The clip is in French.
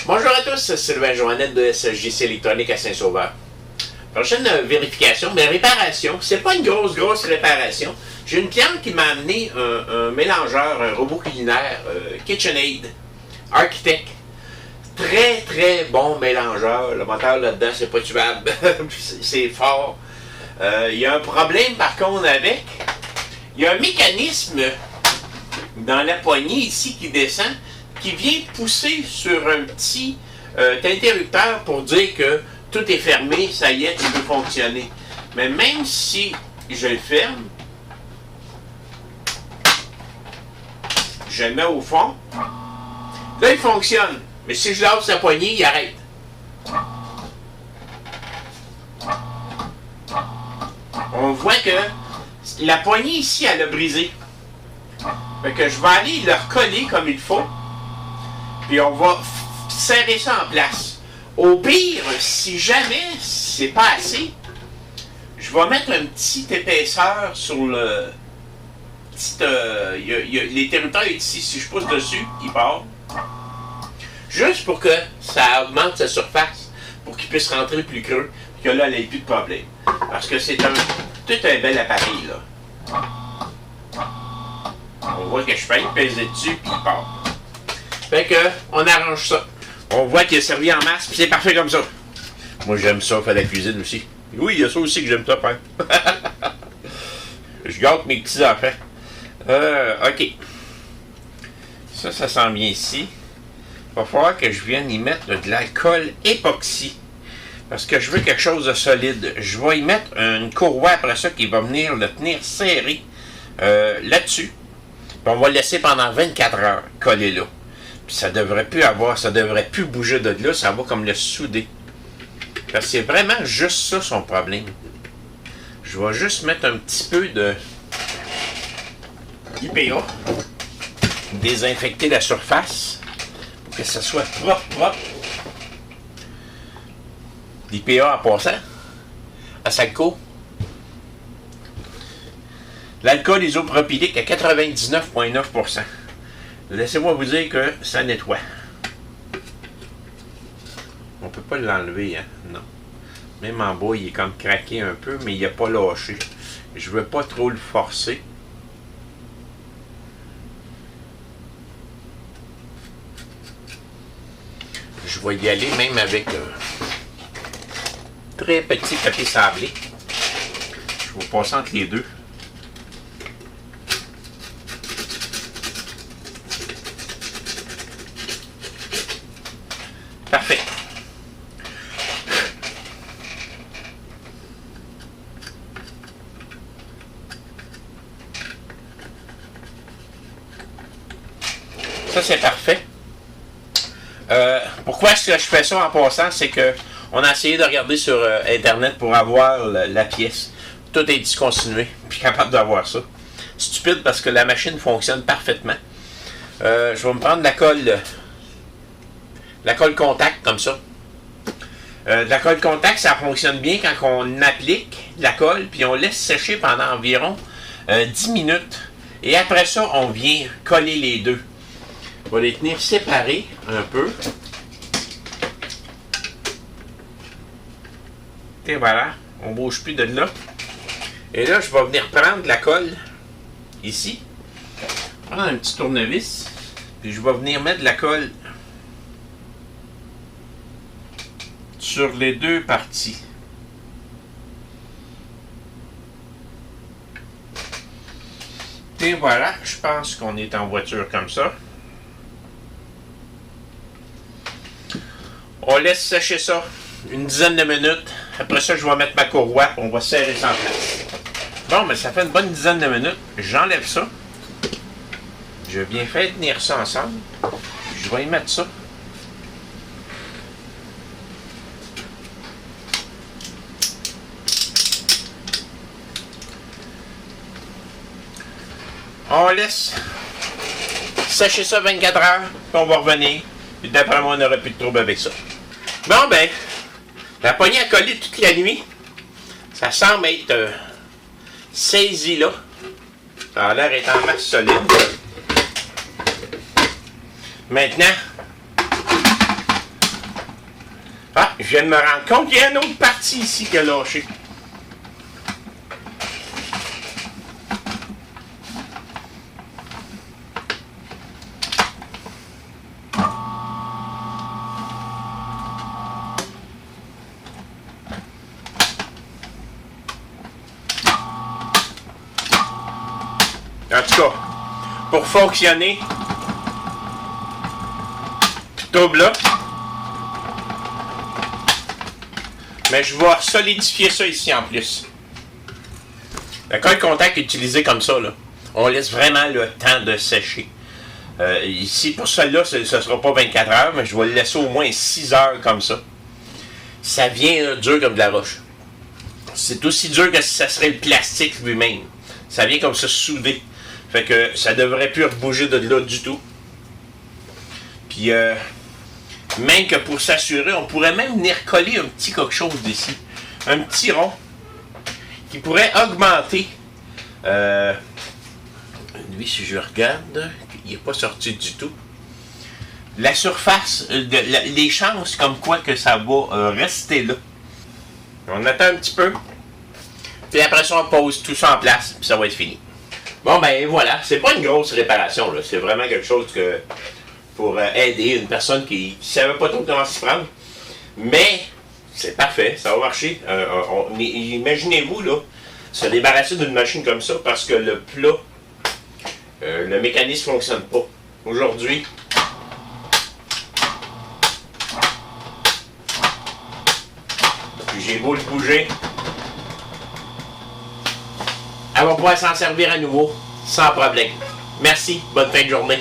Bonjour à tous, c'est Sylvain Joannette de SJC Électronique à Saint-Sauveur. Prochaine vérification, mais réparation, c'est pas une grosse réparation. J'ai une cliente qui m'a amené un mélangeur, un robot culinaire KitchenAid Architect. Très bon mélangeur. Le moteur là-dedans, c'est pas tuable, c'est fort. Il y a un problème par contre avec. Il y a un mécanisme dans la poignée ici qui descend, qui vient pousser sur un petit interrupteur pour dire que tout est fermé, ça y est, tu peux fonctionner. Mais même si je le ferme, je le mets au fond, là il fonctionne. Mais si je lâche sa poignée, il arrête. On voit que la poignée ici, elle a brisé. Fait que je vais aller le recoller comme il faut. Puis on va serrer ça en place. Au pire, si jamais c'est pas assez, je vais mettre une petite épaisseur sur le petit. L'interrupteur est ici. Si je pousse dessus, il part. Juste pour que ça augmente sa surface, pour qu'il puisse rentrer plus creux, puis que là, il n'y ait plus de problème. Parce que c'est tout un bel appareil, là. On voit que je fais peser dessus, puis il part. Fait que, on arrange ça. On voit qu'il est servi en masse, puis c'est parfait comme ça. Moi, j'aime ça, faire la cuisine aussi. Oui, il y a ça aussi que j'aime ça faire. Je gâte mes petits-enfants. OK. Ça s'en vient ici. Il va falloir que je vienne y mettre de l'alcool époxy. Parce que je veux quelque chose de solide. Je vais y mettre une courroie après ça qui va venir le tenir serré là-dessus. Puis on va le laisser pendant 24 heures collé là. Puis ça devrait plus bouger de là, ça va comme le souder. Parce que c'est vraiment juste ça son problème. Je vais juste mettre un petit peu de IPA. Désinfecter la surface. Pour que ça soit propre. L'IPA en passant. À Salco. L'alcool isopropylique à 99,9%. Laissez-moi vous dire que ça nettoie. On peut pas l'enlever, hein? Non. Même en bas, il est comme craqué un peu, mais il n'a pas lâché. Je veux pas trop le forcer. Je vais y aller même avec un très petit papier sablé. Je vais passer entre les deux. Parfait. Ça, c'est parfait. Pourquoi est-ce que je fais ça en passant? C'est que on a essayé de regarder sur Internet pour avoir la pièce. Tout est discontinué. Puis capable d'avoir ça. Stupide parce que la machine fonctionne parfaitement. Je vais me prendre la colle contact comme ça. La colle contact, ça fonctionne bien quand on applique la colle, puis on laisse sécher pendant environ 10 minutes. Et après ça, on vient coller les deux. On va les tenir séparés un peu. Et voilà, on ne bouge plus de là. Et là, je vais venir prendre la colle ici. Prendre un petit tournevis. Puis je vais venir mettre de la colle sur les deux parties. Et voilà, je pense qu'on est en voiture comme ça. On laisse sécher ça une dizaine de minutes. Après ça, je vais mettre ma courroie et on va serrer ça en place. Bon, mais ça fait une bonne dizaine de minutes. J'enlève ça. Je viens faire tenir ça ensemble. Je vais y mettre ça. On laisse sécher ça 24 heures, puis on va revenir. Puis d'après moi, on n'aura plus de trouble avec ça. Bon ben, la poignée a collé toute la nuit. Ça semble être saisi là. Ça a l'air d'être en masse solide. Maintenant, je viens de me rendre compte qu'il y a une autre partie ici qui a lâché. En tout cas, pour fonctionner, tube là. Mais je vais solidifier ça ici en plus. Le colle contact utilisé comme ça, là, on laisse vraiment le temps de sécher. Ici, pour celle-là, ce ne sera pas 24 heures, mais je vais le laisser au moins 6 heures comme ça. Ça vient dur comme de la roche. C'est aussi dur que si ça serait le plastique lui-même. Ça vient comme ça soudé. Fait que ça devrait plus bouger de là du tout. Puis, même que pour s'assurer, on pourrait même venir coller un petit quelque chose d'ici. Un petit rond qui pourrait augmenter. Lui, si je regarde, il n'est pas sorti du tout. La surface, les chances comme quoi que ça va rester là. On attend un petit peu. Puis après ça, on pose tout ça en place. Puis ça va être fini. Bon, ben voilà. C'est pas une grosse réparation, là. C'est vraiment quelque chose que pour aider une personne qui ne savait pas trop comment s'y prendre. Mais c'est parfait. Ça va marcher. Imaginez-vous, là, se débarrasser d'une machine comme ça parce que le plat, le mécanisme ne fonctionne pas. Aujourd'hui, j'ai beau le bouger, elle va pouvoir s'en servir à nouveau, sans problème. Merci, bonne fin de journée.